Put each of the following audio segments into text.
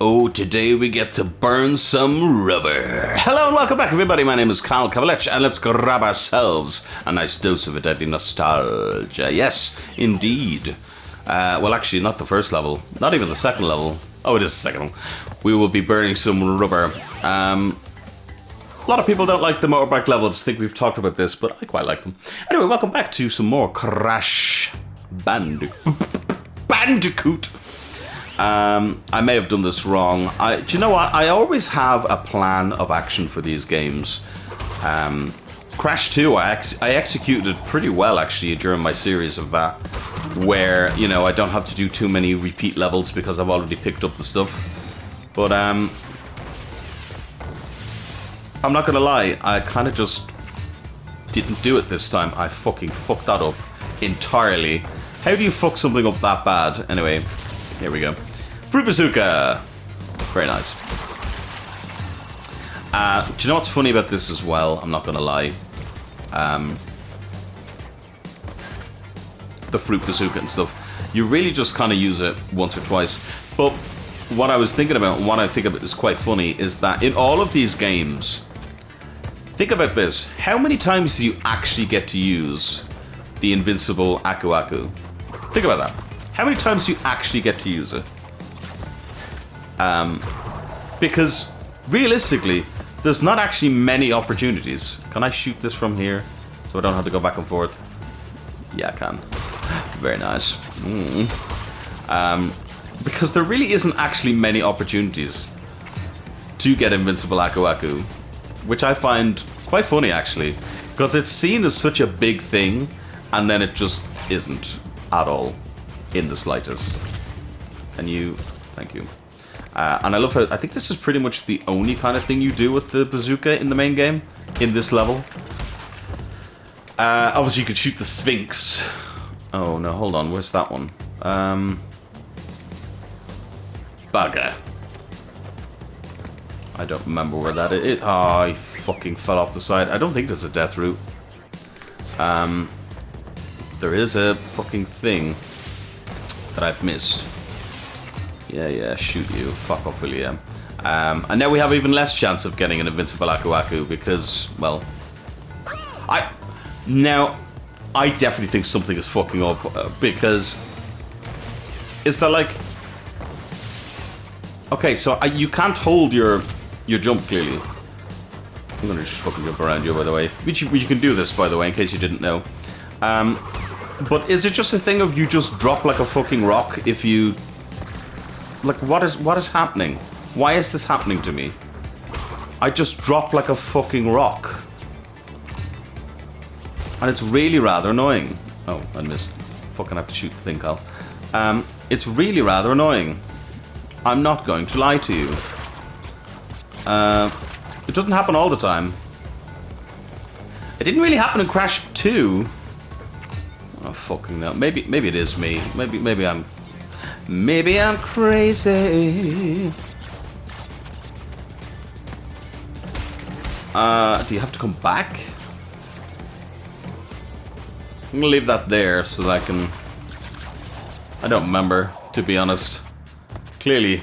Oh, today we get to burn some rubber. Hello and welcome back, everybody. My name is Kavalech, and let's grab ourselves a nice dose of deadly nostalgia. Yes, indeed. Well, actually, not the first level. Not even the second level. Oh, it is the second one. We will be burning some rubber. A lot of people don't like the motorbike levels. I think we've talked about this, but I quite like them. Anyway, welcome back to some more Crash Bandicoot. I may have done this wrong. Do you know what? I always have a plan of action for these games. Crash 2, I executed pretty well, actually, during my series of that. Where, you know, I don't have to do too many repeat levels because I've already picked up the stuff. But, I'm not gonna lie, I kind of just didn't do it this time. I fucking fucked that up entirely. How do you fuck something up that bad? Anyway, here we go. Fruit Bazooka! Very nice. Do you know what's funny about this as well? I'm not gonna lie. The Fruit Bazooka and stuff. You really just kind of use it once or twice. But what I was thinking about, and what I think of it is quite funny, is that in all of these games, think about this. How many times do you actually get to use the invincible Aku Aku? Think about that. How many times do you actually get to use it? Because realistically, there's not actually many opportunities. Can I shoot this from here so I don't have to go back and forth? Yeah, I can. Very nice. Because there really isn't actually many opportunities to get invincible Aku Aku, which I find quite funny, actually, because it's seen as such a big thing, and then it just isn't at all, in the slightest. And you, thank you. And I love how, I think this is pretty much the only kind of thing you do with the bazooka in the main game, in this level. Obviously you could shoot the Sphinx. Oh no, hold on, where's that one? Bugger. I don't remember where that is. Oh, I fucking fell off the side. I don't think there's a death route. There is a fucking thing that I've missed. Yeah, shoot you. Fuck off, will you? And now we have even less chance of getting an invincible Aku Aku because, well... I definitely think something is fucking up because... Is that like... Okay, so you can't hold your jump, clearly. I'm gonna just fucking jump around you, by the way. Which you can do this, by the way, in case you didn't know. But is it just a thing of you just drop like a fucking rock if you... Like, what is happening? Why is this happening to me? I just drop like a fucking rock. And it's really rather annoying. Oh, I missed. Fucking have to shoot the thing, Cal. It's really rather annoying. I'm not going to lie to you. It doesn't happen all the time. It didn't really happen in Crash 2. Oh, fucking no. Maybe it is me. Maybe I'm crazy. Do you have to come back? I'm gonna leave that there so that I can... I don't remember, to be honest. Clearly,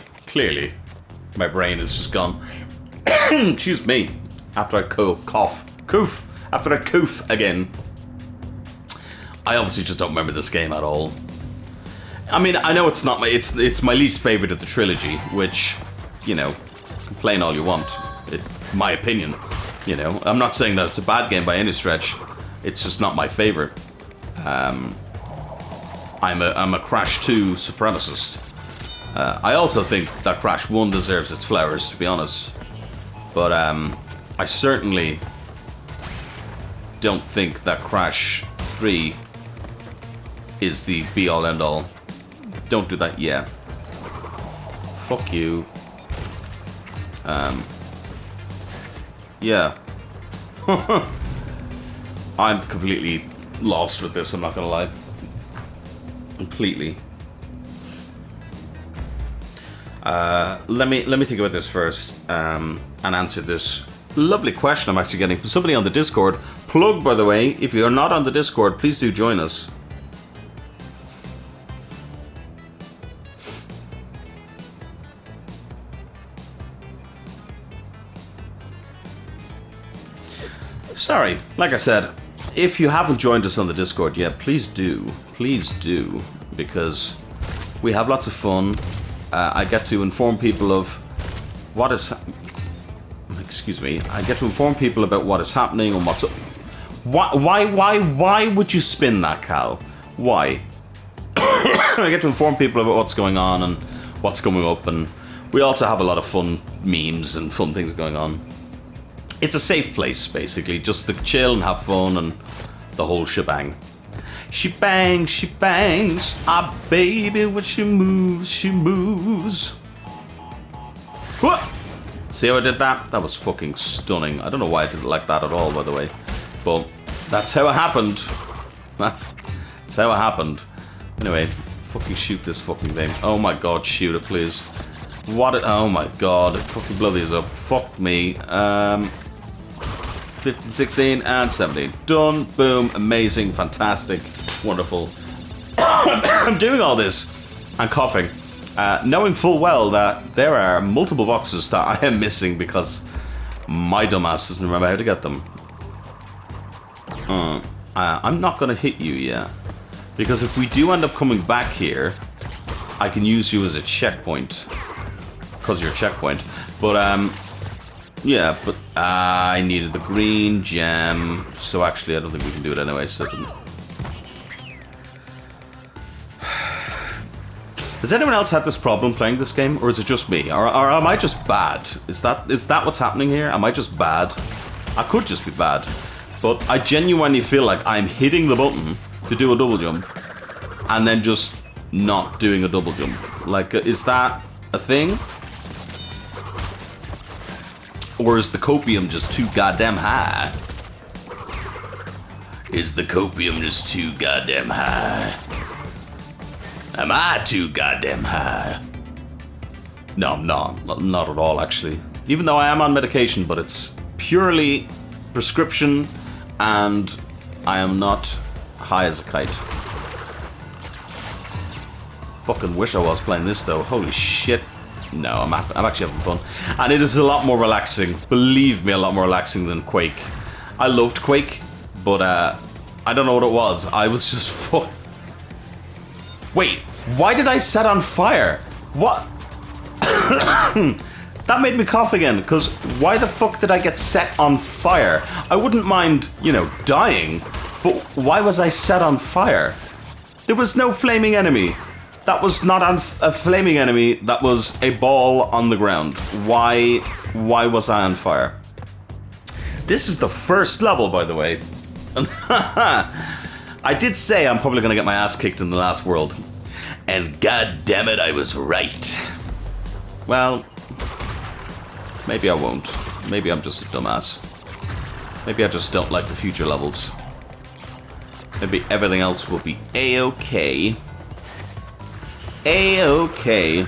my brain is just gone. Excuse me. After I coof again. I obviously just don't remember this game at all. I mean, I know it's not my... It's my least favorite of the trilogy, which, you know, complain all you want. It's my opinion, you know. I'm not saying that it's a bad game by any stretch. It's just not my favorite. I'm a Crash 2 supremacist. I also think that Crash 1 deserves its flowers, to be honest. But I certainly don't think that Crash 3 is the be-all end-all. Don't do that, yeah. Fuck you. Yeah. I'm completely lost with this, I'm not gonna lie. Completely. Let me think about this first, and answer this lovely question I'm actually getting from somebody on the Discord. Plug, by the way, if you're not on the Discord, please do join us. Sorry, like I said, if you haven't joined us on the Discord yet, please do. Please do. Because we have lots of fun. I get to inform people of what is... Excuse me. I get to inform people about what is happening and what's up. Why would you spin that, Cal? Why? I get to inform people about what's going on and what's coming up, and we also have a lot of fun memes and fun things going on. It's a safe place, basically, just to chill and have fun and the whole shebang. She bangs, she bangs. Ah, baby, when she moves, she moves. What? See how I did that? That was fucking stunning. I don't know why I did it like that at all, by the way. But that's how it happened. That's how it happened. Anyway, fucking shoot this fucking thing. Oh my god, shoot it, please. What? Oh my god, fucking blow these up. Fuck me. 15, 16, and 17. Done. Boom. Amazing. Fantastic. Wonderful. I'm doing all this. I'm coughing. Knowing full well that there are multiple boxes that I am missing because my dumbass doesn't remember how to get them. I'm not going to hit you yet. Because if we do end up coming back here, I can use you as a checkpoint. Because you're a checkpoint. But, yeah, but I needed the green gem. So actually, I don't think we can do it anyway. So has anyone else had this problem playing this game? Or is it just me? Or am I just bad? Is that what's happening here? Am I just bad? I could just be bad. But I genuinely feel like I'm hitting the button to do a double jump and then just not doing a double jump. Like, is that a thing? Or is the copium just too goddamn high? Is the copium just too goddamn high? Am I too goddamn high? No, I'm not. Not at all, actually. Even though I am on medication, but it's purely prescription, and I am not high as a kite. Fucking wish I was playing this, though. Holy shit. No, I'm actually having fun. And it is a lot more relaxing. Believe me, a lot more relaxing than Quake. I loved Quake, but I don't know what it was. I was just Wait, why did I set on fire? What? That made me cough again, because why the fuck did I get set on fire? I wouldn't mind, you know, dying, but why was I set on fire? There was no flaming enemy. That was not a flaming enemy, that was a ball on the ground. Why was I on fire? This is the first level, by the way. I did say I'm probably gonna get my ass kicked in the last world. And god damn it, I was right. Well, maybe I won't. Maybe I'm just a dumbass. Maybe I just don't like the future levels. Maybe everything else will be A-okay. A-okay.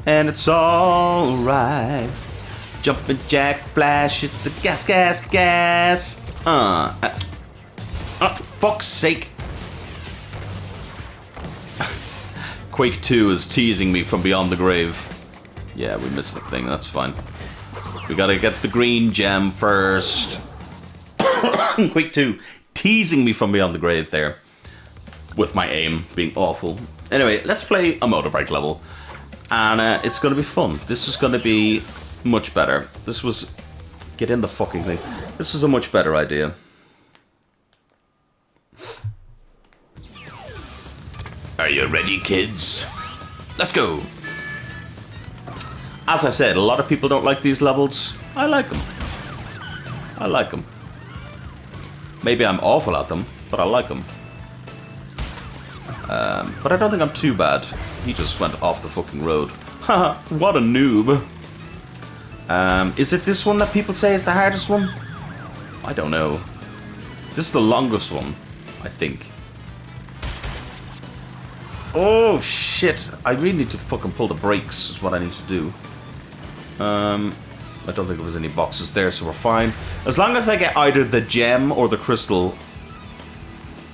And it's alright. Jumping jack flash, it's a gas, gas, gas. Oh, fuck's sake. Quake 2 is teasing me from beyond the grave. Yeah, we missed the thing, that's fine. We gotta get the green gem first. Quake 2 teasing me from beyond the grave there. With my aim being awful. Anyway, let's play a motorbike level. And it's gonna be fun. This is gonna be much better. This was... Get in the fucking thing. This is a much better idea. Are you ready, kids? Let's go! As I said, a lot of people don't like these levels. I like them. I like them. Maybe I'm awful at them, but I like them. But I don't think I'm too bad. He just went off the fucking road. Haha, what a noob. Is it this one that people say is the hardest one? I don't know. This is the longest one, I think. Oh, shit. I really need to fucking pull the brakes, is what I need to do. I don't think there was any boxes there, so we're fine. As long as I get either the gem or the crystal,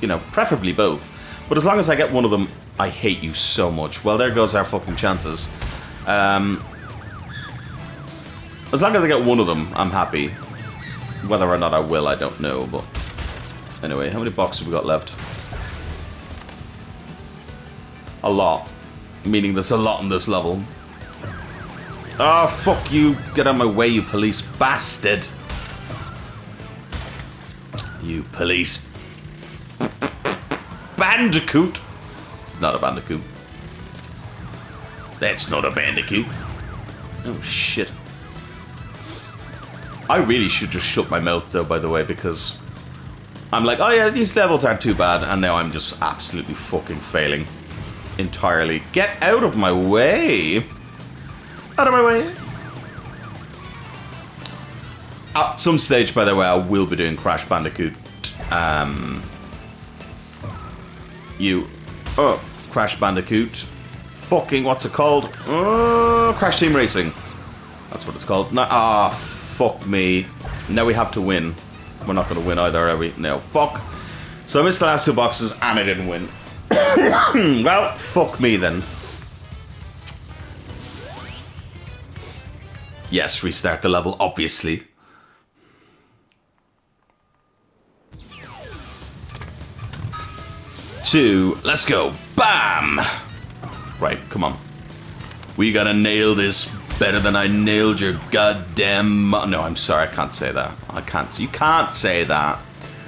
you know, preferably both. But as long as I get one of them, I hate you so much. Well, there goes our fucking chances. As long as I get one of them, I'm happy. Whether or not I will, I don't know, but... Anyway, how many boxes have we got left? A lot. Meaning there's a lot in this level. Oh, fuck you. Get out of my way, you police bastard. You police... Bandicoot! Not a bandicoot. That's not a bandicoot. Oh, shit. I really should just shut my mouth, though, by the way, because... I'm like, oh yeah, these levels aren't too bad, and now I'm just absolutely fucking failing. Entirely. Get out of my way! Out of my way! At some stage, by the way, I will be doing Crash Bandicoot. Crash Bandicoot. Fucking, what's it called? Crash Team Racing. That's what it's called. Fuck me. Now we have to win. We're not going to win either, are we? No. Fuck. So I missed the last two boxes, and I didn't win. Well, fuck me then. Yes, restart the level, obviously. Two, let's go. Bam! Right, come on. We gotta nail this better than I nailed your goddamn... No, I'm sorry, I can't say that. I can't. You can't say that.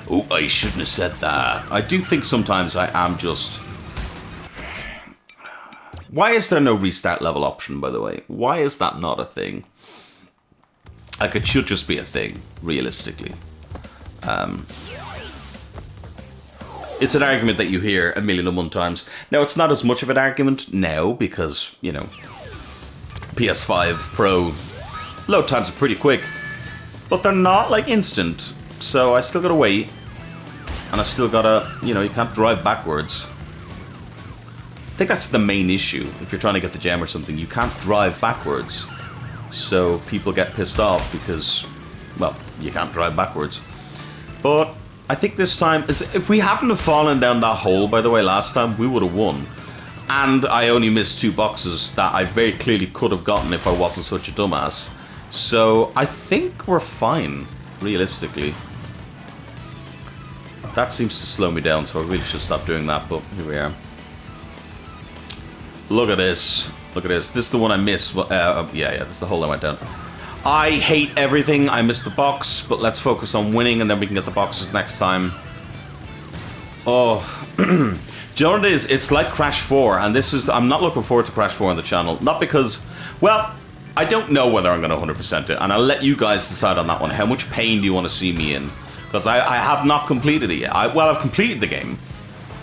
Oh, I shouldn't have said that. I do think sometimes I am just... Why is there no restart level option, by the way? Why is that not a thing? Like, it should just be a thing, realistically. It's an argument that you hear a million and one times. Now, it's not as much of an argument now because, you know, PS5 Pro load times are pretty quick. But they're not, like, instant. So I still gotta wait. And I still gotta, you know, you can't drive backwards. I think that's the main issue. If you're trying to get the gem or something, you can't drive backwards. So people get pissed off because, well, you can't drive backwards. But I think this time, if we hadn't have fallen down that hole, by the way, last time, we would have won. And I only missed two boxes that I very clearly could have gotten if I wasn't such a dumbass. So I think we're fine, realistically. That seems to slow me down, so I really should stop doing that, but here we are. Look at this. Look at this. This is the one I missed. Yeah, that's the hole I went down. I hate everything. I missed the box, but let's focus on winning, and then we can get the boxes next time. Oh, do you know what it is? It's like Crash 4, and this is... I'm not looking forward to Crash 4 on the channel. Not because... Well, I don't know whether I'm going to 100% it, and I'll let you guys decide on that one. How much pain do you want to see me in? Because I have not completed it yet. I've completed the game.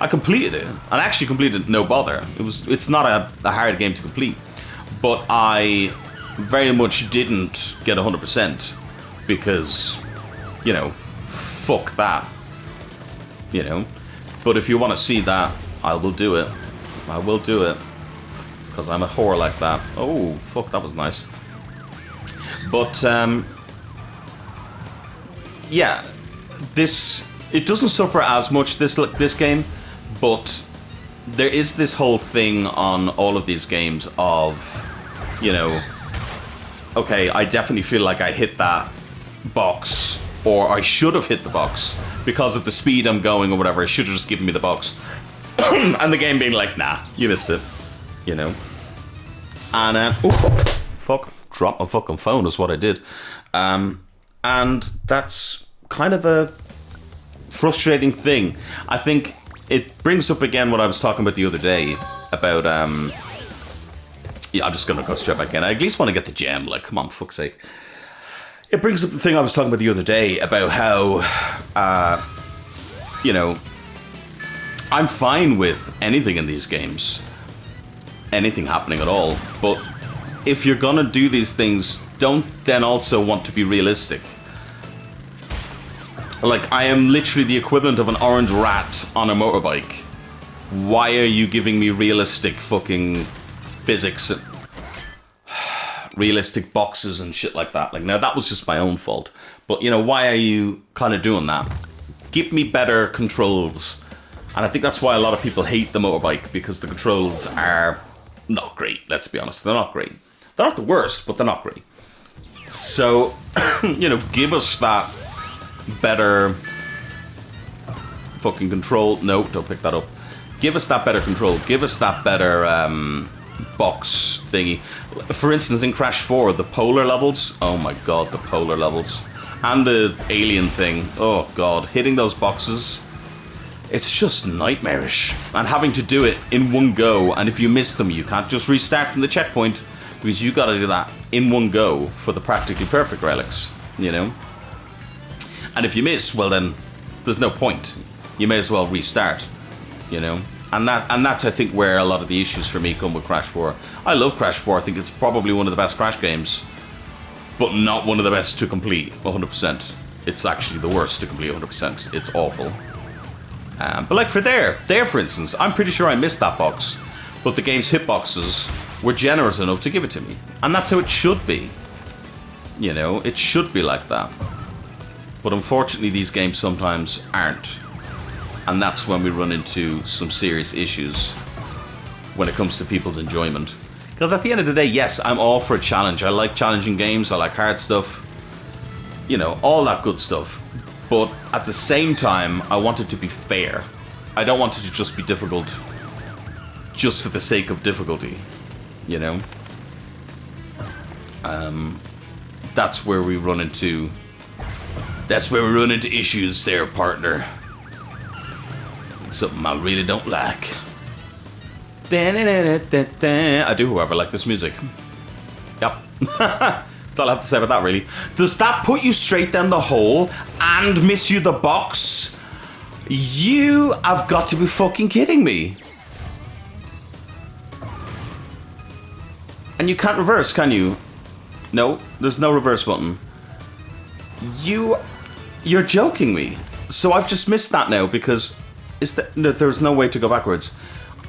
I completed it, and I actually completed it no bother. It's not a hard game to complete, but I very much didn't get 100% because, you know, fuck that, you know. But if you want to see that, I will do it. I will do it because I'm a whore like that. Oh, fuck, that was nice. But yeah, it doesn't suffer as much this game. But there is this whole thing on all of these games of, you know, okay, I definitely feel like I hit that box, or I should have hit the box because of the speed I'm going or whatever. I should have just given me the box. And the game being like, nah, you missed it, you know. And, fuck, drop my fucking phone is what I did. And that's kind of a frustrating thing. I think it brings up again what I was talking about the other day about, yeah, I'm just gonna go straight back in. I at least want to get the gem, like, come on, for fuck's sake. It brings up the thing I was talking about the other day about how, you know, I'm fine with anything in these games. Anything happening at all. But if you're gonna do these things, don't then also want to be realistic. Like, I am literally the equivalent of an orange rat on a motorbike. Why are you giving me realistic fucking physics? Realistic boxes and shit like that. Like, now that was just my own fault. But, you know, why are you kind of doing that? Give me better controls. And I think that's why a lot of people hate the motorbike, because the controls are not great, let's be honest. They're not great. They're not the worst, but they're not great. So, you know, give us that better fucking control. No, don't pick that up. Give us that better control. Give us that better box thingy. For instance, in Crash 4, the polar levels. Oh my god, the polar levels. And the alien thing. Oh god, hitting those boxes. It's just nightmarish. And having to do it in one go, and if you miss them, you can't just restart from the checkpoint, because you gotta do that in one go for the practically perfect relics, you know? And if you miss, well then, there's no point. You may as well restart, you know? And that's, I think, where a lot of the issues for me come with Crash 4. I love Crash 4, I think it's probably one of the best Crash games, but not one of the best to complete 100%. It's actually the worst to complete 100%. It's awful. But like for there for instance, I'm pretty sure I missed that box, but the game's hitboxes were generous enough to give it to me. And that's how it should be. You know, it should be like that. But unfortunately these games sometimes aren't. And that's when we run into some serious issues when it comes to people's enjoyment. Because at the end of the day, yes, I'm all for a challenge. I like challenging games, I like hard stuff. You know, all that good stuff. But at the same time, I want it to be fair. I don't want it to just be difficult just for the sake of difficulty, you know? That's where we run into... That's where we run into issues there, partner. It's something I really don't like. I do, however, like this music. Yep. That's all I have to say about that, really. Does that put you straight down the hole and miss you the box? You have got to be fucking kidding me. And you can't reverse, can you? No, there's no reverse button. You're joking me. So I've just missed that now because there's no way to go backwards.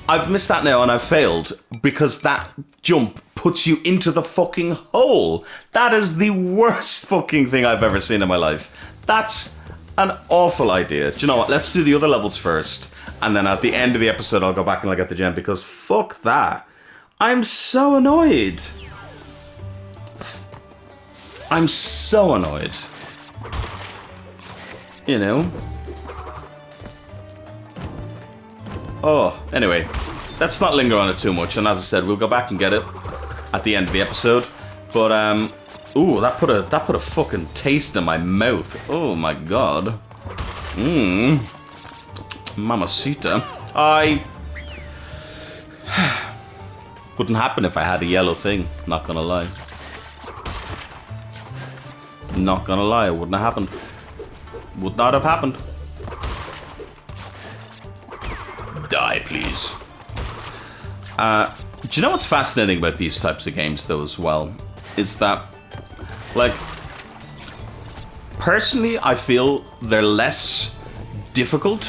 I've missed that now and I've failed because that jump puts you into the fucking hole. That is the worst fucking thing I've ever seen in my life. That's an awful idea. Do you know what? Let's do the other levels first. And then at the end of the episode, I'll go back and look at the gem because fuck that. I'm so annoyed. I'm so annoyed. You know? Oh, anyway, let's not linger on it too much. And as I said, we'll go back and get it at the end of the episode. But ooh, that put a fucking taste in my mouth. Oh my god. Mamacita. Wouldn't happen if I had a yellow thing. Not gonna lie. Not gonna lie, it wouldn't have happened. Would not have happened. Die, please. Do you know what's fascinating about these types of games, though, as well? Is that, like, personally, I feel they're less difficult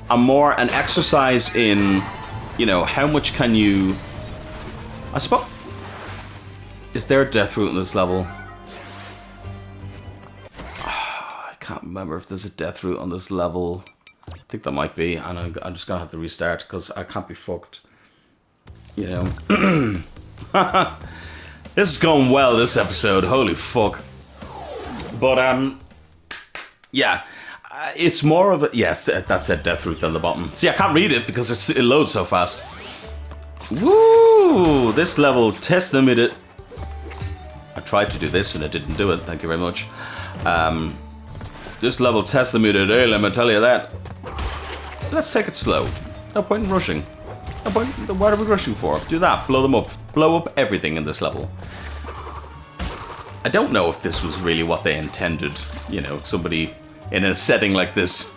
and more an exercise in, you know, how much can you... I suppose... Is there a death route in this level? I can't remember if there's a death route on this level. I think there might be, and I'm just gonna have to restart because I can't be fucked. You know. This is going well, this episode. Holy fuck. But yeah, it's more of a that's a death route on the bottom. See, I can't read it because it loads so fast. Woo! This level tested me. I tried to do this and it didn't do it. Thank you very much. This level tested me today. Let me tell you that. Let's take it slow. No point in rushing. No point. What are we rushing for? Do that. Blow them up. Blow up everything in this level. I don't know if this was really what they intended. You know, somebody in a setting like this.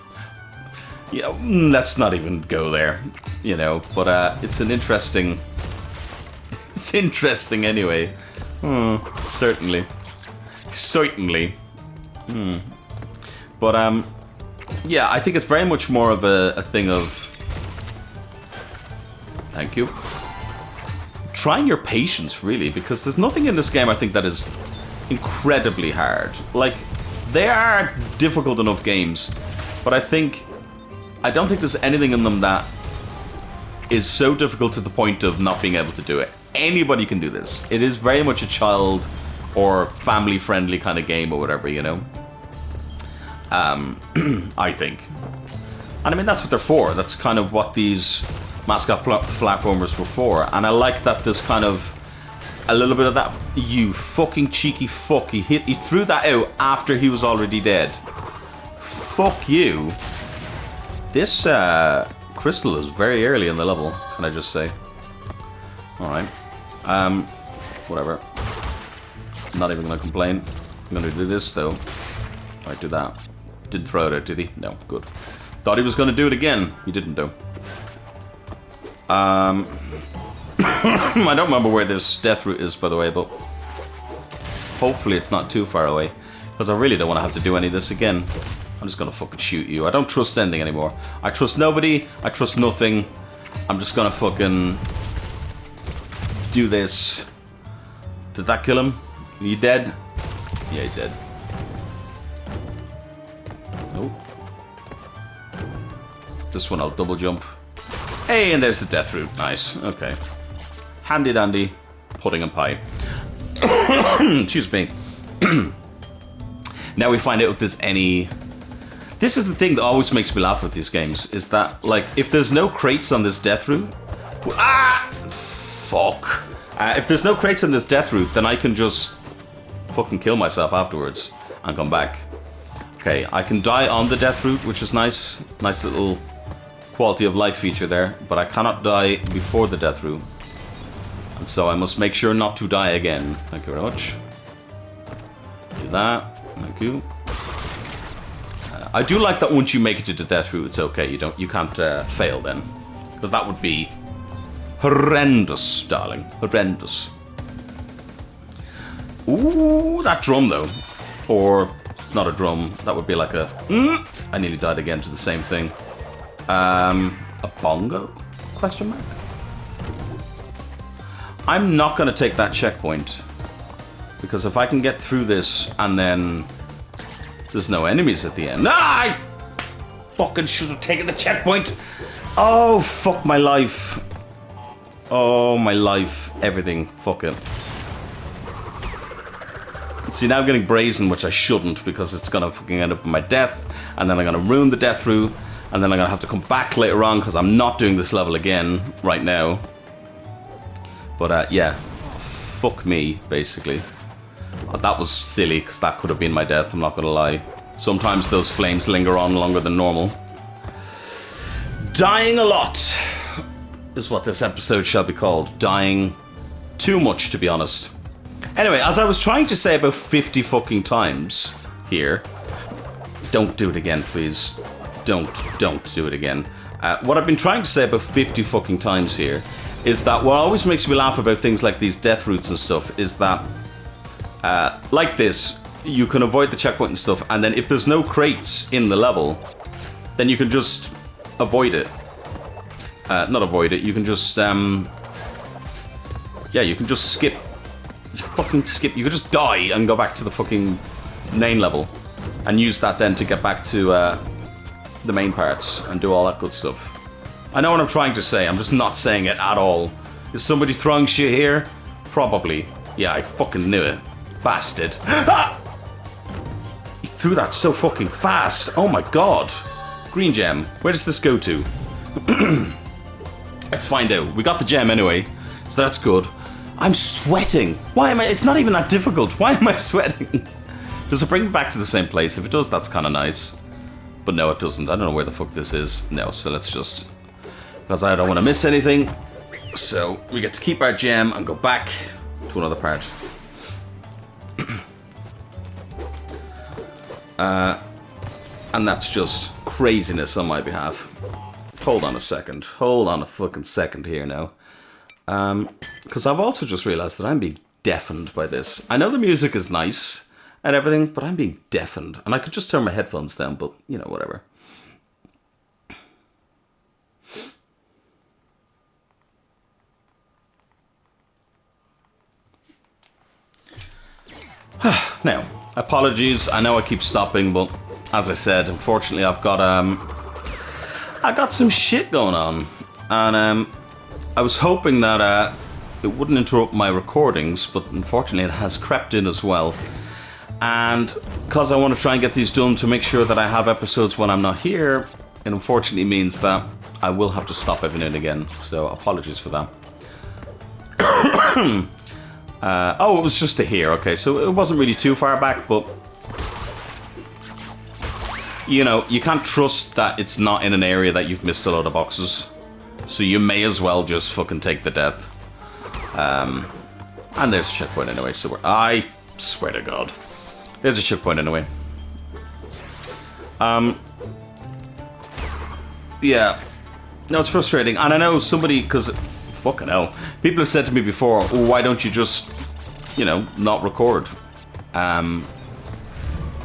You know, let's not even go there. You know, but it's an interesting. It's interesting anyway. Certainly. Certainly. But yeah, I think it's very much more of a thing of, thank you, trying your patience, really, because there's nothing in this game I think that is incredibly hard. Like, they are difficult enough games, but I don't think there's anything in them that is so difficult to the point of not being able to do it. Anybody can do this. It is very much a child or family-friendly kind of game or whatever, you know? I think. And I mean, that's what they're for. That's kind of what these mascot platformers were for. And I like that there's kind of a little bit of that. You fucking cheeky fuck. He threw that out after he was already dead. Fuck you. This crystal is very early in the level, can I just say. Alright. Whatever. Not even gonna complain. I'm gonna do this though. Alright, do that. Didn't throw it out, did he? No, good. Thought he was gonna do it again. He didn't though. I don't remember where this death route is, by the way, but hopefully it's not too far away. Because I really don't want to have to do any of this again. I'm just gonna fucking shoot you. I don't trust anything anymore. I trust nobody. I trust nothing. I'm just gonna fucking do this. Did that kill him? Are you dead? Yeah, he's dead. Oh. This one I'll double jump. Hey, and there's the death route. Nice. Okay. Handy dandy. Pudding and pie. Excuse me. Now we find out if there's any... This is the thing that always makes me laugh with these games, is that, like, if there's no crates on this death route... Ah! Fuck. If there's no crates on this death route, then I can just fucking kill myself afterwards and come back. Okay, I can die on the death route, which is nice. Nice little quality of life feature there, but I cannot die before the death route. And so I must make sure not to die again. Thank you very much. Do that. Thank you. I do like that once you make it to the death route, it's okay. You can't fail then, because that would be horrendous, darling. Horrendous. Ooh, that drum though, or it's not a drum. That would be like a. I nearly died again to the same thing. A bongo? Question mark. I'm not going to take that checkpoint, because if I can get through this and then there's no enemies at the end. Ah! I fucking should have taken the checkpoint. Oh, fuck my life. Oh, my life. Everything. Fuck it. See, now I'm getting brazen, which I shouldn't, because it's going to fucking end up in my death, and then I'm going to ruin the death route, and then I'm going to have to come back later on, because I'm not doing this level again right now. But, yeah. Fuck me, basically. That was silly, because that could have been my death, I'm not going to lie. Sometimes those flames linger on longer than normal. Dying a lot is what this episode shall be called. Dying too much, to be honest. Anyway, as I was trying to say about 50 fucking times here, don't do it again, please. Don't do it again. What I've been trying to say about 50 fucking times here is that what always makes me laugh about things like these death routes and stuff is that, like this, you can avoid the checkpoint and stuff, and then if there's no crates in the level, then you can just avoid it. Not avoid it, you can just, yeah, you can just skip. You fucking skip. You could just die and go back to the fucking main level and use that then to get back to the main parts and do all that good stuff. I know what I'm trying to say, I'm just not saying it at all. Is somebody throwing shit here? Probably. Yeah, I fucking knew it. Bastard. Ah! He threw that so fucking fast. Oh my god. Green gem. Where does this go to? Let's find out. We got the gem anyway, so that's good. I'm sweating. Why am I? It's not even that difficult. Why am I sweating? Does it bring me back to the same place? If it does, that's kind of nice. But no, it doesn't. I don't know where the fuck this is. No, so let's just... Because I don't want to miss anything. So we get to keep our gem and go back to another part. And that's just craziness on my behalf. Hold on a second. Hold on a fucking second here now. Because I've also just realized that I'm being deafened by this. I know the music is nice and everything, but I'm being deafened. And I could just turn my headphones down, but, you know, whatever. Now, apologies. I know I keep stopping, but as I said, unfortunately, I got some shit going on. And, I was hoping that it wouldn't interrupt my recordings, but unfortunately it has crept in as well. And because I want to try and get these done to make sure that I have episodes when I'm not here, it unfortunately means that I will have to stop every now and again. So apologies for that. Oh, it was just to here. Okay, so it wasn't really too far back, but you know, you can't trust that it's not in an area that you've missed a lot of boxes. So you may as well just fucking take the death. And there's a checkpoint anyway, so I swear to God. There's a checkpoint anyway. Yeah. No, it's frustrating. And I know somebody, because, fucking hell, people have said to me before, oh, why don't you just, you know, not record?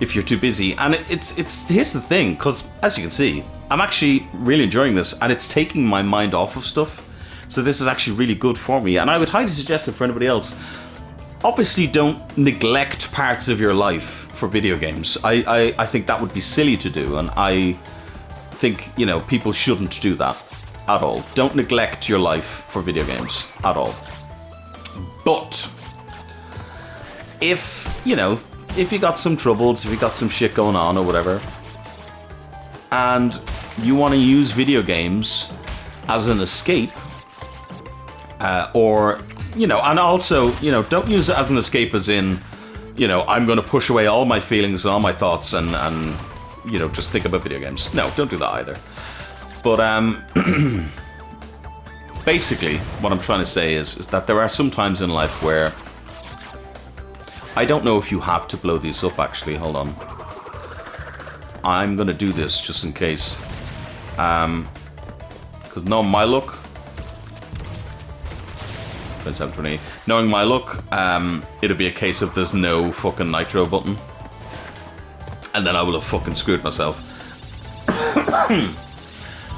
If you're too busy. And it's here's the thing, because, as you can see, I'm actually really enjoying this, and it's taking my mind off of stuff. So this is actually really good for me, and I would highly suggest it for anybody else. Obviously, don't neglect parts of your life for video games. I think that would be silly to do, and I think, you know, people shouldn't do that at all. Don't neglect your life for video games at all. But if, you know, if you got some troubles, if you got some shit going on or whatever, and you want to use video games as an escape, or, you know, and also, you know, don't use it as an escape as in, you know, I'm going to push away all my feelings and all my thoughts and you know, just think about video games. No, don't do that either. But, basically, what I'm trying to say is that there are some times in life where I don't know if you have to blow these up, actually. Hold on. I'm going to do this just in case. Because knowing my luck... knowing my luck, it'll be a case of there's no fucking nitro button. And then I will have fucking screwed myself.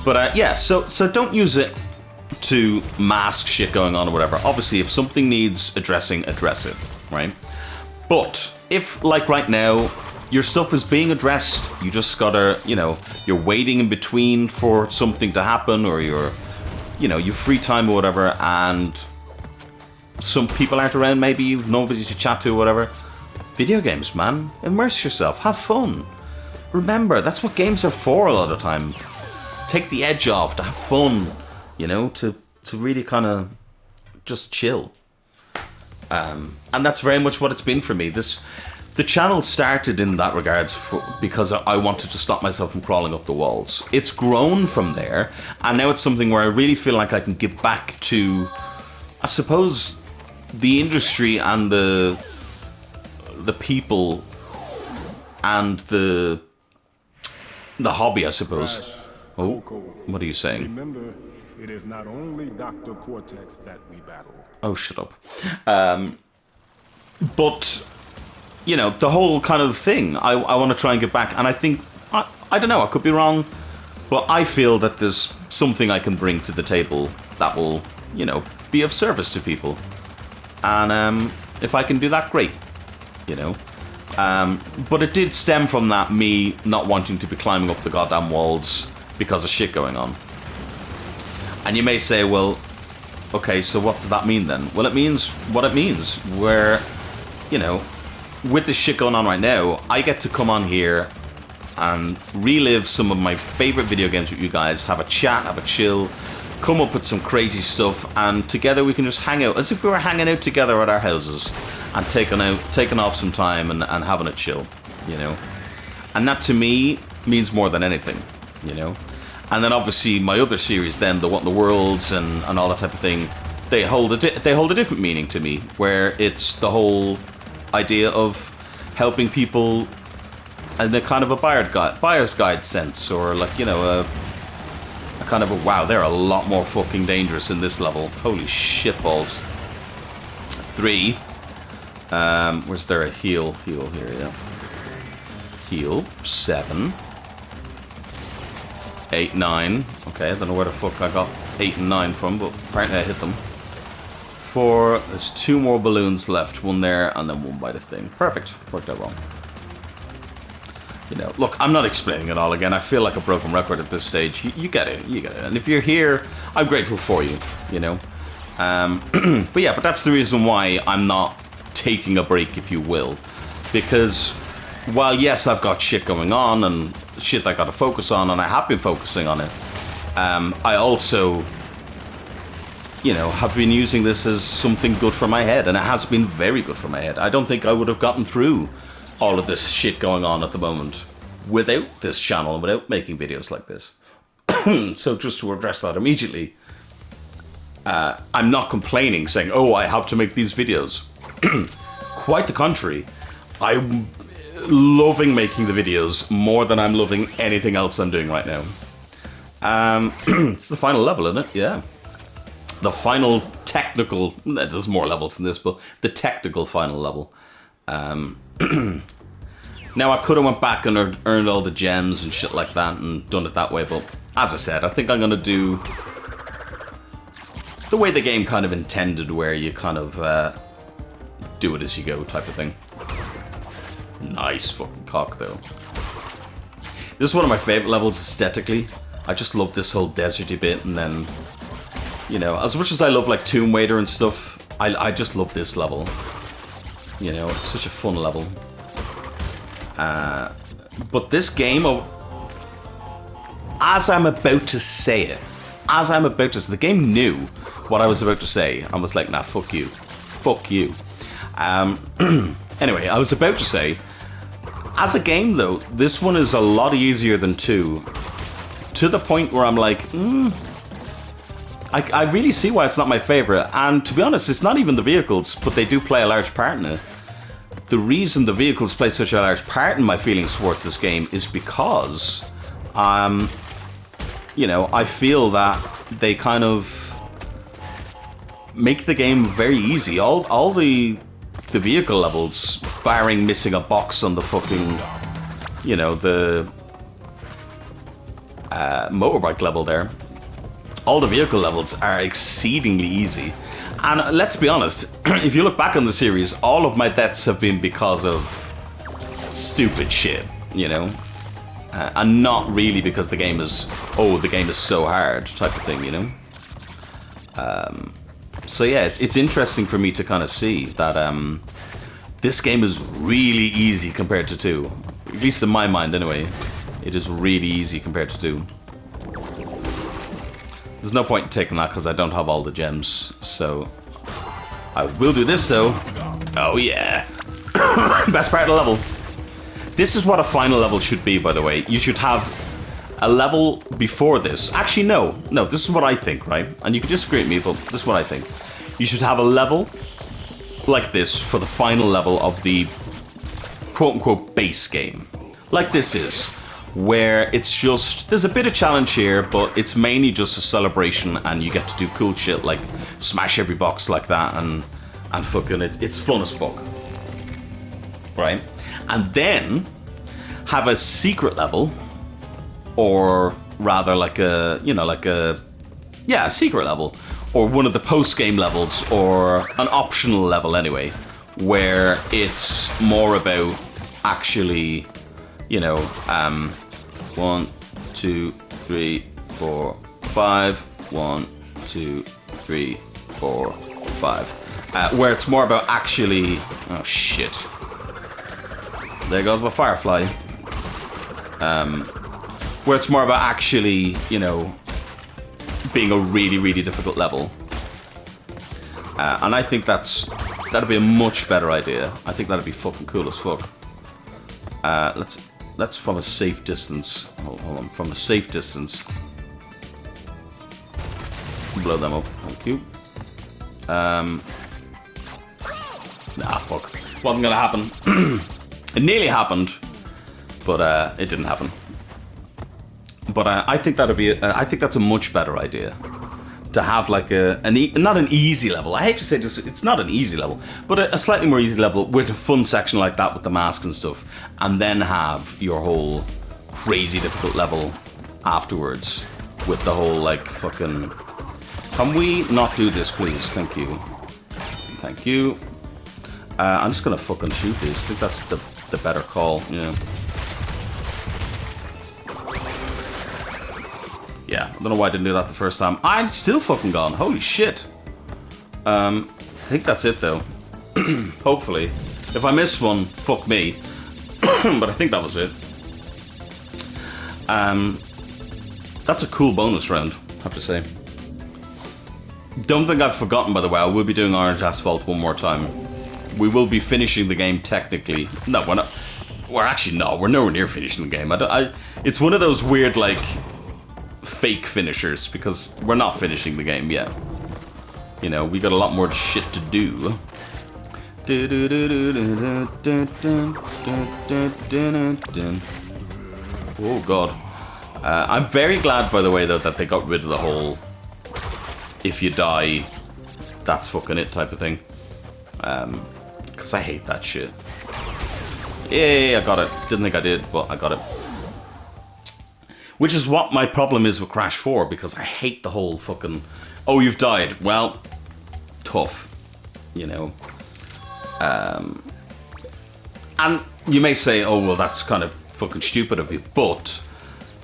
But, yeah, so don't use it to mask shit going on or whatever. Obviously, if something needs addressing, address it, right? But if, like right now, your stuff is being addressed, you just gotta, you know, you're waiting in between for something to happen, or you're, you know, your free time or whatever, and some people aren't around, maybe you've nobody to chat to or whatever. Video games, man. Immerse yourself. Have fun. Remember, that's what games are for a lot of time. Take the edge off, to have fun, you know, to really kind of just chill. And that's very much what it's been for me. The channel started in that regards because I wanted to stop myself from crawling up the walls. It's grown from there, and now it's something where I really feel like I can give back to, I suppose, the industry and the people and the hobby, I suppose. Crash, Oh, Coco, what are you saying? remember, it is not only Dr. Cortex that we battle. Oh, shut up. But, you know, the whole kind of thing, I want to try and get back. And I think, I don't know, I could be wrong, but I feel that there's something I can bring to the table that will, you know, be of service to people. And if I can do that, great, you know. But it did stem from that, me not wanting to be climbing up the goddamn walls because of shit going on. And you may say, well, okay, so what does that mean then? Well, it means what it means. Where, you know, with this shit going on right now, I get to come on here and relive some of my favorite video games with you guys, have a chat, have a chill, come up with some crazy stuff, and together we can just hang out as if we were hanging out together at our houses and taking off some time and having a chill, you know. And that to me means more than anything, you know. And then obviously my other series, then the What in the Worlds and all that type of thing, they hold a different meaning to me, where it's the whole idea of helping people in a kind of a buyer's guide sense, or like, you know, a kind of a, wow, they're a lot more fucking dangerous in this level. Holy shitballs. 3. Where's there a heal? Heal here, yeah. Heal. 7. 8, 9. Okay, I don't know where the fuck I got 8 and 9 from, but apparently I hit them. 4. There's 2 more balloons left. 1 there, and then 1 by the thing. Perfect. Worked out well. You know, look, I'm not explaining it all again. I feel like a broken record at this stage. You get it. You get it. And if you're here, I'm grateful for you, you know. But yeah, but that's the reason why I'm not taking a break, if you will. Because while, yes, I've got shit going on and shit I gotta focus on, and I have been focusing on it, I also, you know, have been using this as something good for my head, and it has been very good for my head. I don't think I would have gotten through all of this shit going on at the moment without this channel and without making videos like this. So just to address that immediately, I'm not complaining saying, oh, I have to make these videos. Quite the contrary. I'm loving making the videos more than I'm loving anything else I'm doing right now. It's the final level, isn't it? Yeah. The final technical... There's more levels than this, but the technical final level. Now, I could have went back and earned all the gems and shit like that and done it that way, but as I said, I think I'm going to do the way the game kind of intended, where you kind of do it as you go type of thing. Nice fucking cock, though. This is one of my favorite levels aesthetically. I just love this whole deserty bit, and then, you know, as much as I love like Tomb Raider and stuff, I just love this level. You know, it's such a fun level. But this game, as I'm about to say it, the game knew what I was about to say. I was like, nah, fuck you. Fuck you. Anyway, I was about to say, as a game though, this one is a lot easier than 2. To the point where I'm like, I really see why it's not my favorite. And to be honest, it's not even the vehicles, but they do play a large part in it. The reason the vehicles play such a large part in my feelings towards this game is because, you know, I feel that they kind of make the game very easy. All the vehicle levels, barring missing a box on the fucking, you know, the motorbike level there, all the vehicle levels are exceedingly easy. And let's be honest, if you look back on the series, all of my deaths have been because of stupid shit, you know? And not really because the game is, oh, the game is so hard type of thing, you know? So yeah, it's interesting for me to kind of see that this game is really easy compared to 2. At least in my mind, anyway. It is really easy compared to 2. There's no point in taking that because I don't have all the gems, so I will do this though. Oh yeah. Best part of the level. This is what a final level should be, by the way. You should have a level before this. Actually, no, this is what I think, right? And you can disagree with me, but this is what I think. You should have a level like this for the final level of the quote-unquote base game. Like this is. Where it's just, there's a bit of challenge here, but it's mainly just a celebration, and you get to do cool shit like smash every box like that, and fucking it's fun as fuck, right? And then have a secret level, or rather like a, you know, like a secret level, or one of the post-game levels, or an optional level anyway, where it's more about actually, you know, 1, 2, 3, 4, 5. 1, 2, 3, 4, 5. Where it's more about actually... Oh, shit. There goes my firefly. Where it's more about actually, you know, being a really, really difficult level. And I think that'd be a much better idea. I think that'd be fucking cool as fuck. Let's from a safe distance. Hold on, from a safe distance. Blow them up. Thank you. Nah, fuck. Wasn't gonna happen. It nearly happened, but it didn't happen. But I think that'd be. I think that's a much better idea. To have like not an easy level. I hate to say this, it's not an easy level, but a slightly more easy level with a fun section like that with the mask and stuff, and then have your whole crazy difficult level afterwards with the whole like fucking. Can we not do this, please? Thank you. Thank you. I'm just gonna fucking shoot these. I think that's the better call. Yeah. Yeah, I don't know why I didn't do that the first time. I'm still fucking gone. Holy shit. I think that's it, though. Hopefully. If I missed one, fuck me. But I think that was it. That's a cool bonus round, I have to say. Don't think I've forgotten, by the way. I will be doing Orange Asphalt one more time. We will be finishing the game technically. No, we're not. We're actually not. We're nowhere near finishing the game. It's one of those weird, like, fake finishers, because we're not finishing the game yet. You know, we got a lot more shit to do. Oh, God. I'm very glad, by the way, though, that they got rid of the whole if you die, that's fucking it type of thing. Because I hate that shit. Yay, I got it. Didn't think I did, but I got it. Which is what my problem is with Crash 4, because I hate the whole fucking, oh, you've died. Well, tough, you know. And you may say, oh, well, that's kind of fucking stupid of you, but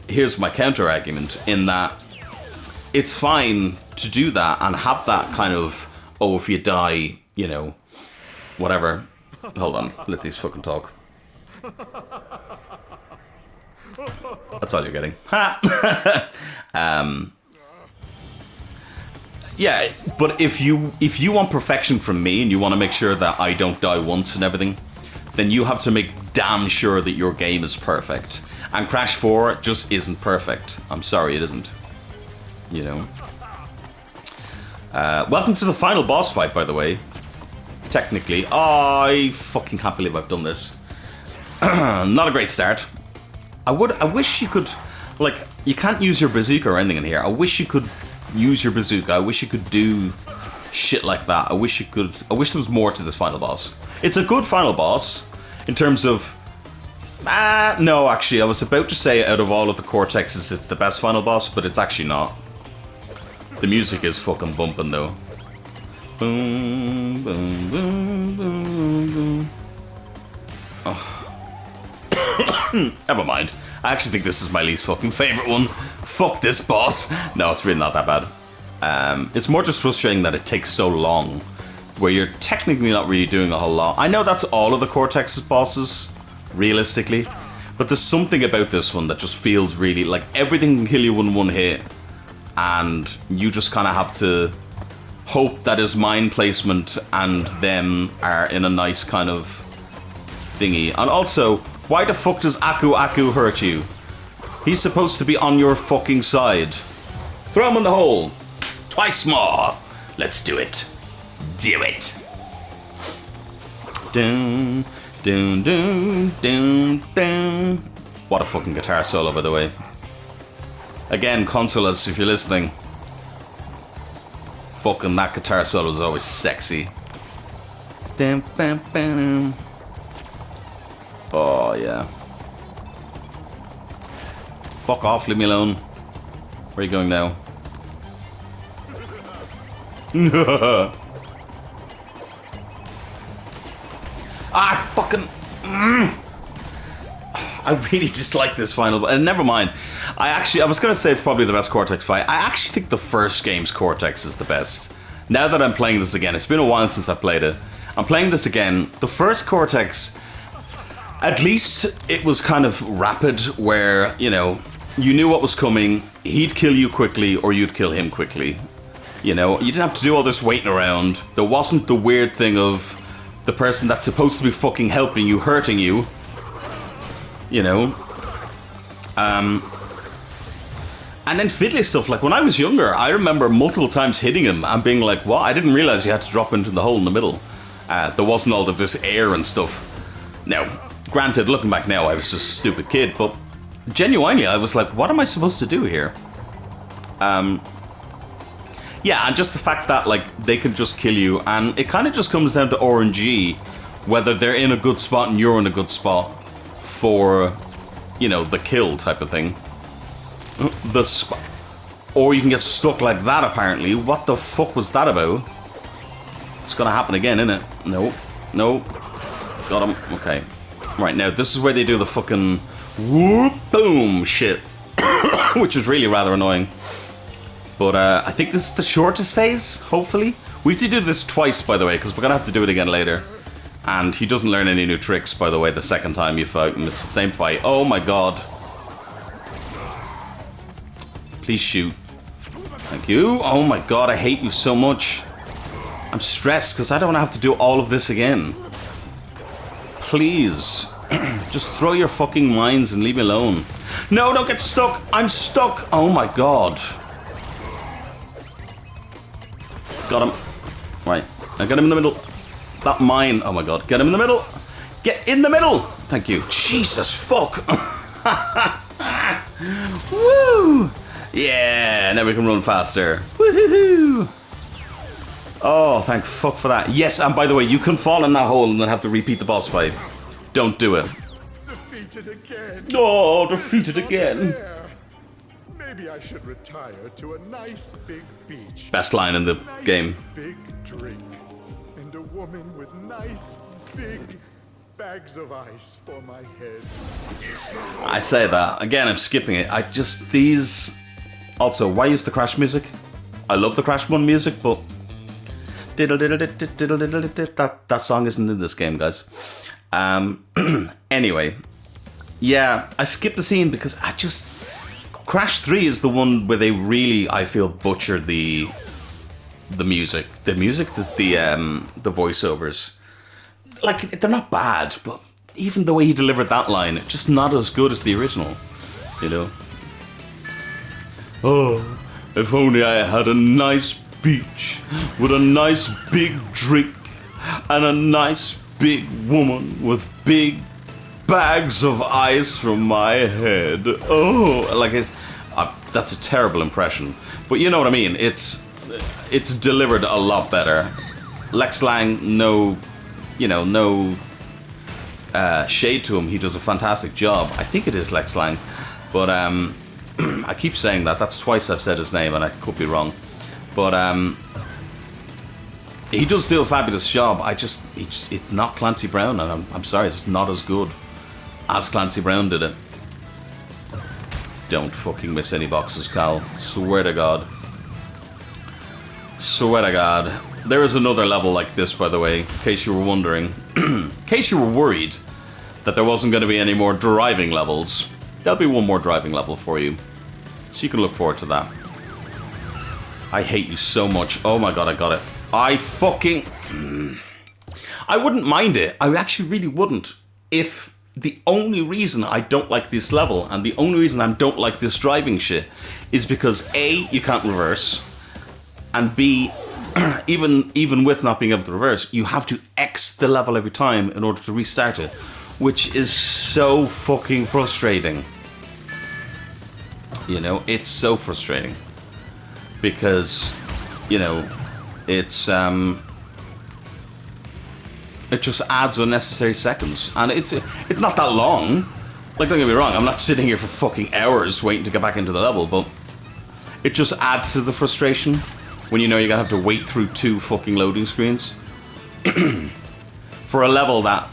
here's my counter argument in that it's fine to do that and have that kind of, oh, if you die, you know, whatever. Hold on, let these fucking talk. That's all you're getting. Ha! Yeah, but if you want perfection from me and you want to make sure that I don't die once and everything, then you have to make damn sure that your game is perfect. And Crash 4 just isn't perfect. I'm sorry, it isn't. You know. Welcome to the final boss fight, by the way. Technically. Oh, I fucking can't believe I've done this. Not a great start. I wish you could, like, you can't use your bazooka or anything in here. I wish you could use your bazooka. I wish you could do shit like that. I wish there was more to this final boss. It's a good final boss in terms of, no, actually, I was about to say out of all of the Cortexes, it's the best final boss, but it's actually not. The music is fucking bumping, though. Boom, boom, boom, boom, boom. Oh. Never mind. I actually think this is my least fucking favorite one. Fuck this boss. No, it's really not that bad. It's more just frustrating that it takes so long, where you're technically not really doing a whole lot. I know that's all of the Cortex's bosses, realistically, but there's something about this one that just feels really like everything can kill you in one hit, and you just kind of have to hope that his mine placement and them are in a nice kind of thingy. And also, why the fuck does Aku Aku hurt you? He's supposed to be on your fucking side. Throw him in the hole. Twice more. Let's do it. Do it. Dun, dun, dun, dun, dun. What a fucking guitar solo, by the way. Again, consoles, if you're listening. Fucking that guitar solo is always sexy. Dun, dun, dun. Oh, yeah. Fuck off, leave me alone. Where are you going now? Ah, fucking... I really dislike this final... And never mind. I was going to say it's probably the best Cortex fight. I actually think the first game's Cortex is the best. Now that I'm playing this again, it's been a while since I played it. I'm playing this again. The first Cortex... At least it was kind of rapid, where, you know, you knew what was coming, he'd kill you quickly, or you'd kill him quickly. You know, you didn't have to do all this waiting around. There wasn't the weird thing of the person that's supposed to be fucking helping you, hurting you. You know? And then fiddly stuff, like when I was younger, I remember multiple times hitting him and being like, what? I didn't realize you had to drop into the hole in the middle. There wasn't all of this air and stuff. Now, granted, looking back now, I was just a stupid kid, but genuinely, I was like, what am I supposed to do here? Yeah, and just the fact that, like, they can just kill you, and it kind of just comes down to RNG, whether they're in a good spot and you're in a good spot for, you know, the kill type of thing. Or you can get stuck like that, apparently. What the fuck was that about? It's gonna happen again, isn't it? No. No. Got him. Okay. Right, now, this is where they do the fucking whoop, boom shit. Which is really rather annoying. But I think this is the shortest phase, hopefully. We have to do this twice, by the way, because we're going to have to do it again later. And he doesn't learn any new tricks, by the way, the second time you fight him. It's the same fight. Oh my god. Please shoot. Thank you. Oh my god, I hate you so much. I'm stressed because I don't want to have to do all of this again. Please. Just throw your fucking mines and leave me alone. No, don't get stuck. I'm stuck. Oh my god. Got him. Right. I got him in the middle. That mine. Oh my god. Get him in the middle. Get in the middle. Thank you. Jesus fuck. Woo. Yeah. Now we can run faster. Woohoo. Oh, thank fuck for that. Yes, and by the way, you can fall in that hole and then have to repeat the boss fight. Don't do it. Defeated again. Oh, defeated again. Maybe I should retire to a nice big beach. Best line in the Nice game. big drink. And a woman with nice big bags of ice for my head. I say that. Again, I'm skipping it. I just, these... Also, why use the Crash music? I love the Crash 1 music, but... That song isn't in this game, guys. Anyway. Yeah, I skipped the scene because I just... Crash 3 is the one where they really, I feel, butchered the music. The voiceovers. Like, they're not bad, but even the way he delivered that line, just not as good as the original. You know? Oh, if only I had a nice beach with a nice big drink and a nice big woman with big bags of ice from my head. Oh, like that's a terrible impression, but you know what I mean. It's delivered a lot better. Lex Lang, no shade to him. He does a fantastic job. I think it is Lex Lang, but I keep saying that. That's twice I've said his name, and I could be wrong. But he does do a fabulous job. It's not Clancy Brown, and I'm sorry, it's not as good as Clancy Brown did it. Don't fucking miss any boxes, Cal. Swear to God. Swear to God. There is another level like this, by the way, in case you were wondering. In case you were worried that there wasn't going to be any more driving levels, there'll be one more driving level for you. So you can look forward to that. I hate you so much. Oh my god, I got it. I fucking... I wouldn't mind it. I actually really wouldn't. If the only reason I don't like this level, and the only reason I don't like this driving shit, is because A, you can't reverse, and B, even with not being able to reverse, you have to X the level every time in order to restart it, which is so fucking frustrating. You know, it's so frustrating. Because, you know, it's it just adds unnecessary seconds, and it's not that long. Like, don't get me wrong, I'm not sitting here for fucking hours waiting to get back into the level, but it just adds to the frustration when you know you're gonna have to wait through 2 fucking loading screens for a level that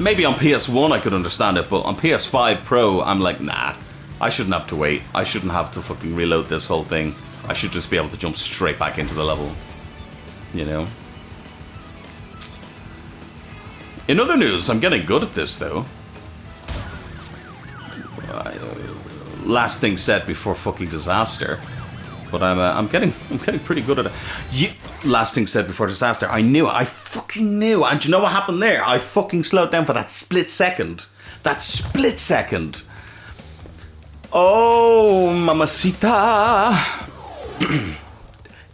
maybe on PS1 I could understand it, but on PS5 Pro I'm like, nah, I shouldn't have to wait. I shouldn't have to fucking reload this whole thing. I should just be able to jump straight back into the level, you know? In other news, I'm getting good at this, though. Last thing said before fucking disaster. But I'm getting pretty good at it. Last thing said before disaster. I knew it. I fucking knew. And do you know what happened there? I fucking slowed down for that split second. That split second. Oh, mamacita.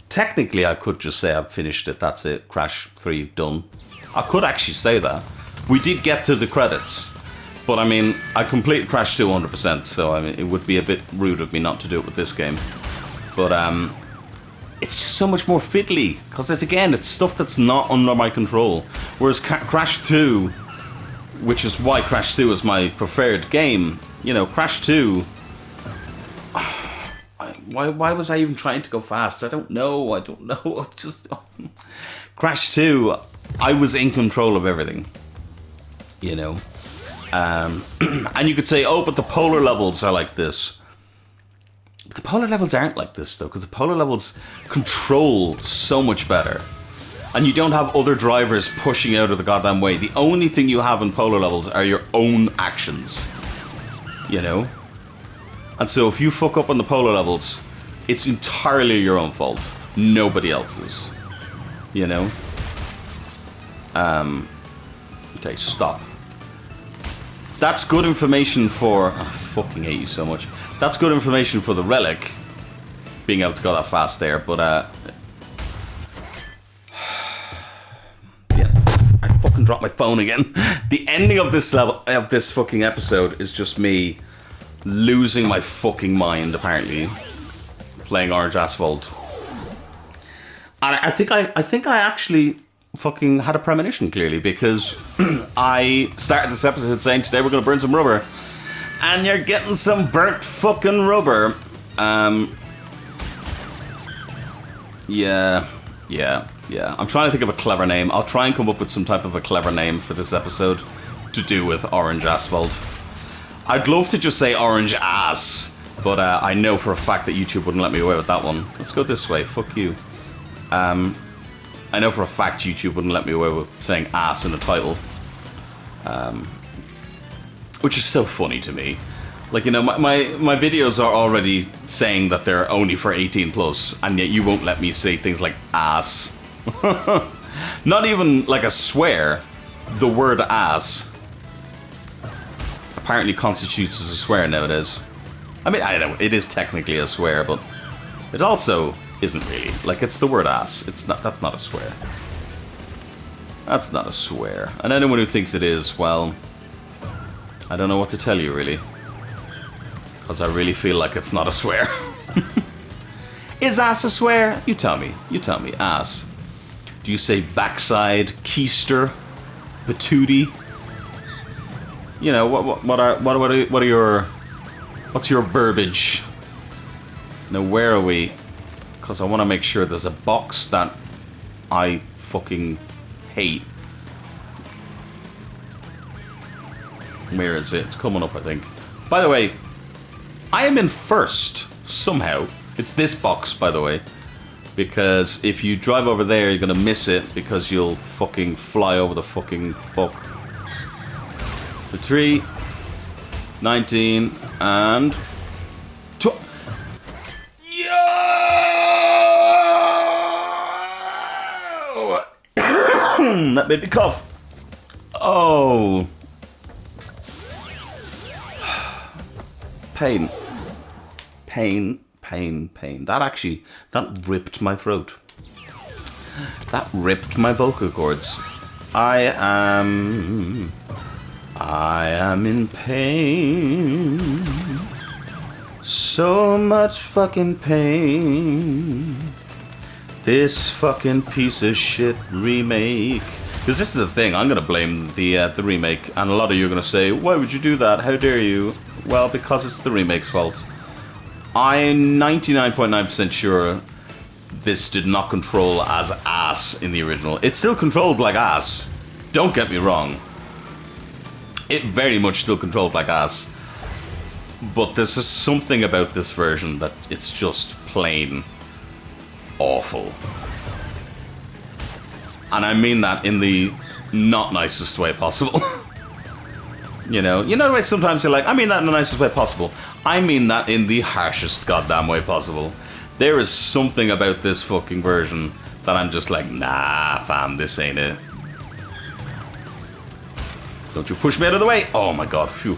Technically, I could just say I've finished it. That's it. Crash 3 done. I could actually say that. We did get to the credits. But I mean, I completed Crash 2 100%, so I mean, it would be a bit rude of me not to do it with this game. But it's just so much more fiddly, because it's stuff that's not under my control. Whereas Crash 2, which is why Crash 2 is my preferred game, you know, Crash 2... Why was I even trying to go fast? I don't know. Just Crash 2, I was in control of everything, you know. And you could say, oh, but the polar levels are like this. But the polar levels aren't like this, though, because the polar levels control so much better. And you don't have other drivers pushing out of the goddamn way. The only thing you have in polo levels are your own actions. You know? And so if you fuck up on the polo levels, it's entirely your own fault. Nobody else's. You know? Okay, stop. That's good information for... I fucking hate you so much. That's good information for the relic. Being able to go that fast there, but yeah, I fucking dropped my phone again. The ending of this level, of this fucking episode, is just me losing my fucking mind, apparently, playing Orange Asphalt. And I think I actually fucking had a premonition, clearly, because I started this episode saying today we're gonna burn some rubber, and you're getting some burnt fucking rubber. Yeah. I'm trying to think of a clever name. I'll try and come up with some type of a clever name for this episode to do with Orange Asphalt. I'd love to just say Orange Ass, but I know for a fact that YouTube wouldn't let me away with that one. Let's go this way. Fuck you. I know for a fact YouTube wouldn't let me away with saying ass in the title. Which is so funny to me. Like, you know, my videos are already saying that they're only for 18 plus, and yet you won't let me say things like ass. Not even like a swear. The word ass apparently constitutes as a swear nowadays. I mean, I don't know, it is technically a swear, but it also isn't really. Like, it's the word ass. It's not. That's not a swear. That's not a swear. And anyone who thinks it is, well, I don't know what to tell you, really. Because I really feel like it's not a swear. Is ass a swear? You tell me. You tell me. Ass. Do you say backside, keister, patootie? You know, what's your verbiage? Now, where are we? Because I want to make sure there's a box that I fucking hate. Where is it? It's coming up, I think. By the way, I am in first, somehow. It's this box, by the way. Because if you drive over there, you're going to miss it because you'll fucking fly over the fucking fuck. So 3, 19, and... Yo! That made me cough. Oh. Pain. That ripped my throat. That ripped my vocal cords. I am in pain. So much fucking pain. This fucking piece of shit remake. Because this is the thing, I'm gonna blame the remake, and a lot of you are gonna say, why would you do that? How dare you? Well, because it's the remake's fault. I'm 99.9% sure this did not control as ass in the original. It still controlled like ass. Don't get me wrong. It very much still controlled like ass. But there's just something about this version that it's just plain awful. And I mean that in the not nicest way possible. You know the way sometimes you're like, I mean that in the nicest way possible. I mean that in the harshest goddamn way possible. There is something about this fucking version that I'm just like, nah, fam, this ain't it. Don't you push me out of the way? Oh my god, phew.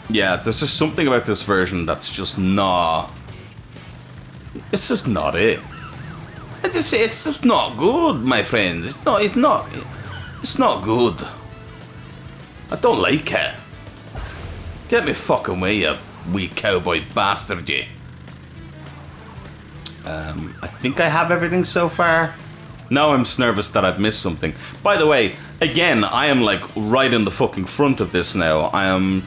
Yeah, there's just something about this version that's just not... It's just not it. It's just not good, my friends. It's not good. I don't like it. Get me fucking way, you wee cowboy bastard, you. I think I have everything so far. Now I'm just nervous that I've missed something. By the way, again, I am like right in the fucking front of this now. I am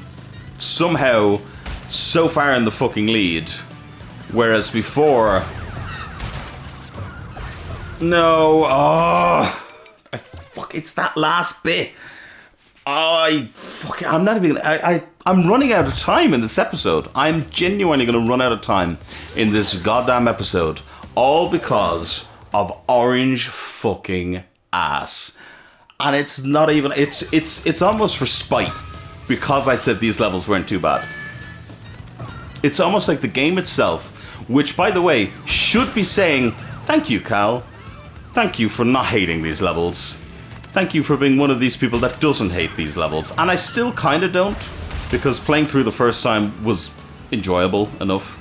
somehow so far in the fucking lead. Whereas before... No, oh, it's that last bit. I'm not even, I'm running out of time in this episode. I'm genuinely going to run out of time in this goddamn episode. All because of orange fucking ass. And it's not even, it's almost for spite, because I said these levels weren't too bad. It's almost like the game itself, which, by the way, should be saying, thank you, Cal. Thank you for not hating these levels. Thank you for being one of these people that doesn't hate these levels. And I still kind of don't, because playing through the first time was enjoyable enough.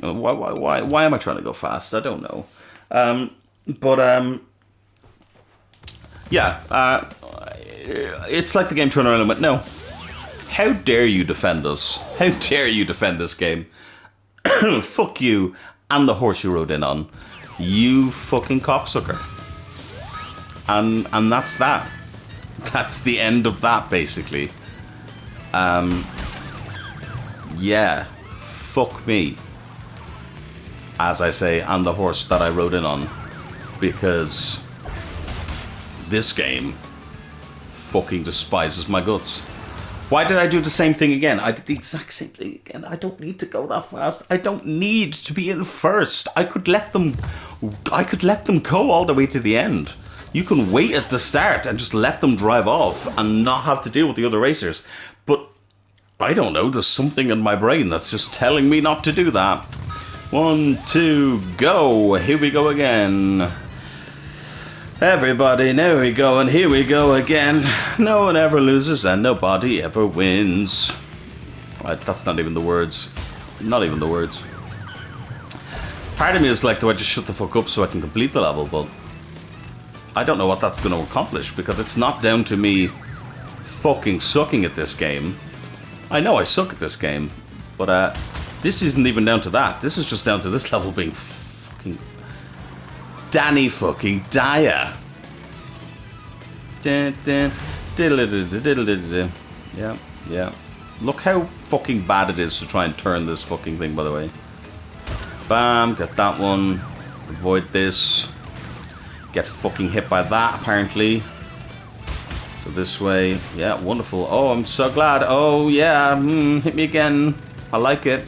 Why am I trying to go fast? I don't know. Yeah, it's like the game turned around and went, no. How dare you defend us? How dare you defend this game? Fuck you and the horse you rode in on. You fucking cocksucker. And that's that. That's the end of that, basically. Yeah. Fuck me. As I say, and the horse that I rode in on. Because this game fucking despises my guts. Why did I do the same thing again? I did the exact same thing again. I don't need to go that fast. I don't need to be in first. I could let them go all the way to the end. You can wait at the start and just let them drive off and not have to deal with the other racers. But I don't know, there's something in my brain that's just telling me not to do that. 1, 2, go. Here we go again. Everybody, there we go, and here we go again. No one ever loses and nobody ever wins. Right, that's not even the words. Not even the words. Part of me is like, do I just shut the fuck up so I can complete the level? But I don't know what that's going to accomplish, because it's not down to me fucking sucking at this game. I know I suck at this game, but this isn't even down to that. This is just down to this level being fucking Danny fucking Dyer. Yeah, yeah. Look how fucking bad it is to try and turn this fucking thing, by the way. Bam, get that one. Avoid this. Get fucking hit by that, apparently. So this way. Yeah, wonderful. Oh, I'm so glad. Oh, yeah. Hit me again. I like it.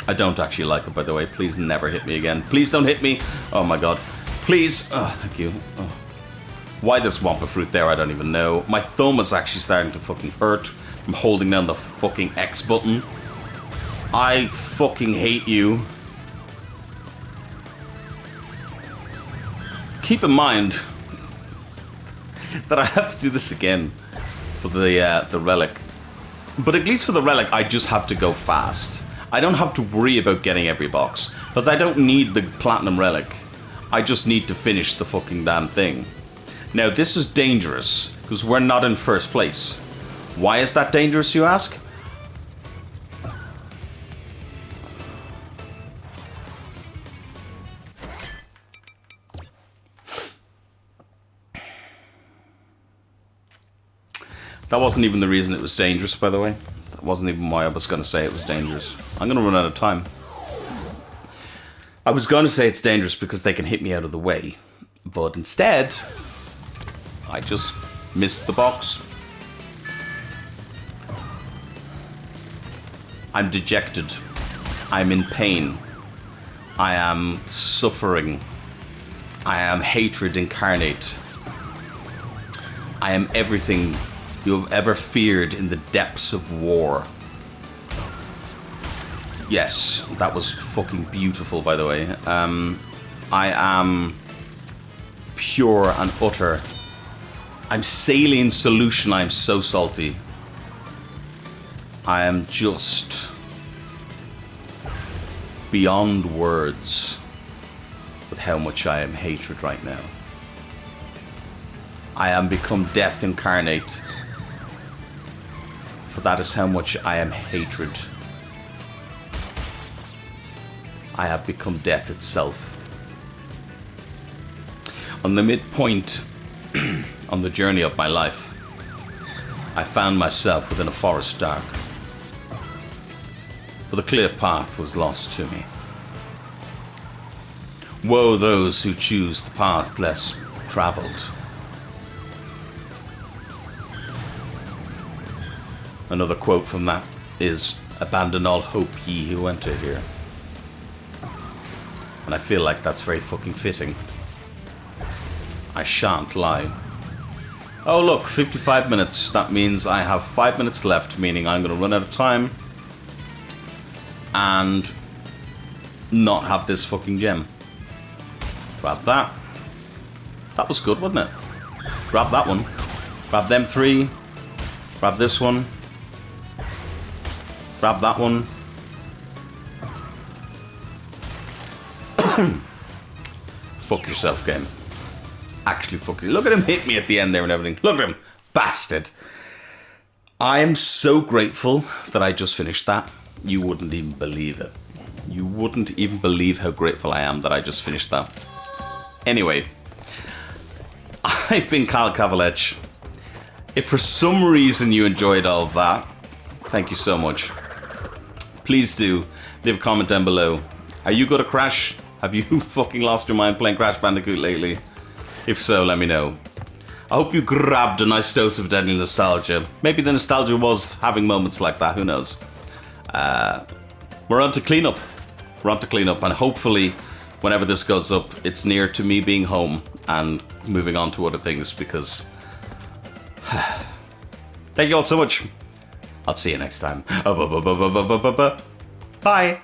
I don't actually like it, by the way. Please never hit me again. Please don't hit me. Oh my god. Please. Oh, thank you. Oh. Why this Wampa fruit there, I don't even know. My thumb is actually starting to fucking hurt. I'm holding down the fucking X button. I fucking hate you. Keep in mind that I have to do this again for the relic. But at least for the relic, I just have to go fast. I don't have to worry about getting every box, because I don't need the platinum relic. I just need to finish the fucking damn thing. Now, this is dangerous, because we're not in first place. Why is that dangerous, you ask? That wasn't even the reason it was dangerous, by the way. That wasn't even why I was going to say it was dangerous. I'm going to run out of time. I was going to say it's dangerous because they can hit me out of the way. But instead, I just missed the box. I'm dejected. I'm in pain. I am suffering. I am hatred incarnate. I am everything you have ever feared in the depths of war. Yes, that was fucking beautiful, by the way. I am pure and utter. I'm saline solution. I'm so salty. I am just beyond words with how much I am hatred right now. I am become death incarnate. For that is how much I am hatred. I have become death itself. On the midpoint on the journey of my life, I found myself within a forest dark. For the clear path was lost to me. Woe those who choose the path less traveled. Another quote from that is, "Abandon all hope, ye who enter here." And I feel like that's very fucking fitting. I shan't lie. Oh look, 55 minutes. That means I have 5 minutes left, meaning I'm going to run out of time and not have this fucking gem. Grab that. That was good, wasn't it? Grab that one. Grab them 3. Grab this one. Grab that one. Fuck yourself, game. Actually, fuck you. Look at him hit me at the end there and everything. Look at him. Bastard. I am so grateful that I just finished that. You wouldn't even believe it. You wouldn't even believe how grateful I am that I just finished that. Anyway. I've been Kavalech. If for some reason you enjoyed all of that, thank you so much. Please do leave a comment down below. Are you good at Crash? Have you fucking lost your mind playing Crash Bandicoot lately? If so, let me know. I hope you grabbed a nice dose of deadly nostalgia. Maybe the nostalgia was having moments like that, who knows? We're on to cleanup. We're on to cleanup, and hopefully, whenever this goes up, it's near to me being home and moving on to other things, because... Thank you all so much. I'll see you next time. Bye.